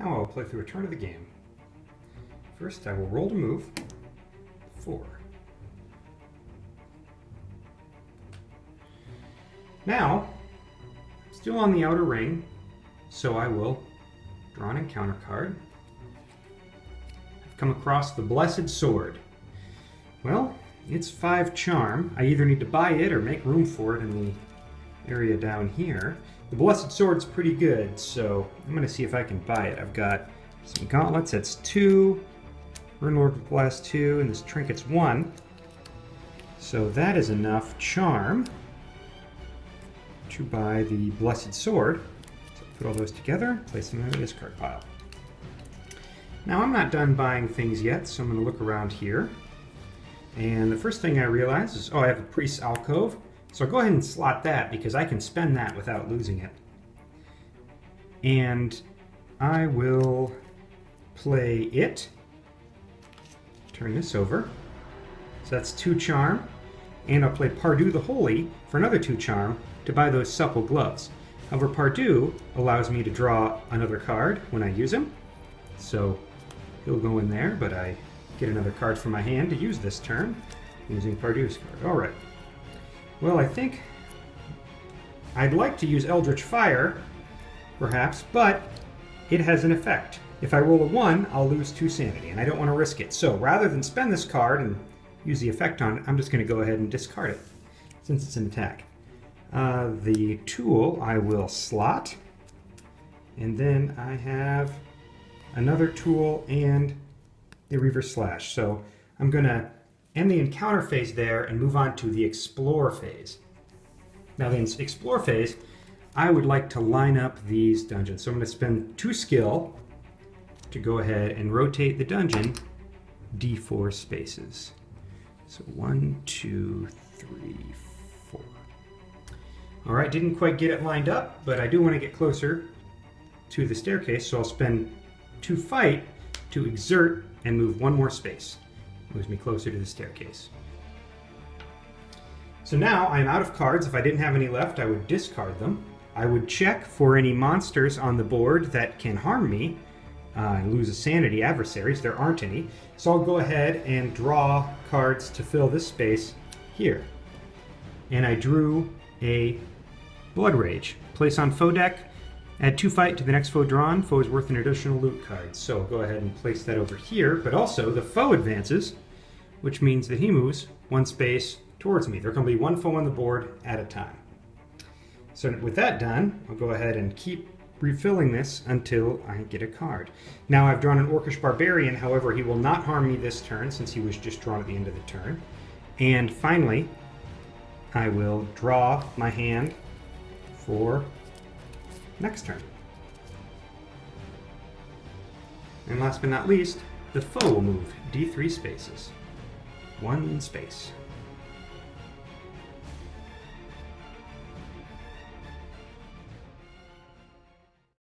now I'll play through a turn of the game. First, I will roll to move 4. Now, still on the outer ring, so I will draw an encounter card. I've come across the Blessed Sword. Well, it's 5 charm. I either need to buy it or make room for it in the area down here. The Blessed Sword's pretty good, so I'm going to see if I can buy it. I've got some gauntlets, that's 2. Runelord with blast 2, and this trinket's 1. So that is enough charm to buy the Blessed Sword. So put all those together, place them in the discard pile. Now I'm not done buying things yet, so I'm going to look around here. And the first thing I realize is, oh, I have a Priest's Alcove. So I'll go ahead and slot that because I can spend that without losing it. And I will play it. Turn this over. So that's 2 charm. And I'll play Pardue the Holy for another 2 charm to buy those supple gloves. However, Pardue allows me to draw another card when I use him. So he'll go in there, but I get another card from my hand to use this turn using Pardue's card. Alright. Well, I think I'd like to use Eldritch Fire, perhaps, but it has an effect. If I roll a 1, I'll lose 2 sanity, and I don't want to risk it. So rather than spend this card and use the effect on it, I'm just going to go ahead and discard it, since it's an attack. The tool I will slot, and then I have another tool and the Reaver Slash. So I'm going to end the encounter phase there and move on to the explore phase. Now the explore phase, I would like to line up these dungeons. So I'm going to spend 2 skill to go ahead and rotate the dungeon D4 spaces. So 1, 2, 3, 4. All right, didn't quite get it lined up, but I do want to get closer to the staircase, so I'll spend 2 fight to exert and move 1 more space. Moves me closer to the staircase. So now I'm out of cards. If I didn't have any left, I would discard them. I would check for any monsters on the board that can harm me and lose a sanity adversaries. There aren't any. So I'll go ahead and draw cards to fill this space here. And I drew a Blood Rage. Place on foe deck. Add 2 fight to the next foe drawn. Foe is worth an additional loot card. So I'll go ahead and place that over here. But also the foe advances, which means that he moves 1 space towards me. There can be 1 foe on the board at a time. So with that done, I'll go ahead and keep refilling this until I get a card. Now I've drawn an Orcish Barbarian, however he will not harm me this turn since he was just drawn at the end of the turn. And finally, I will draw my hand for next turn. And last but not least, the foe will move D3 spaces. 1 space.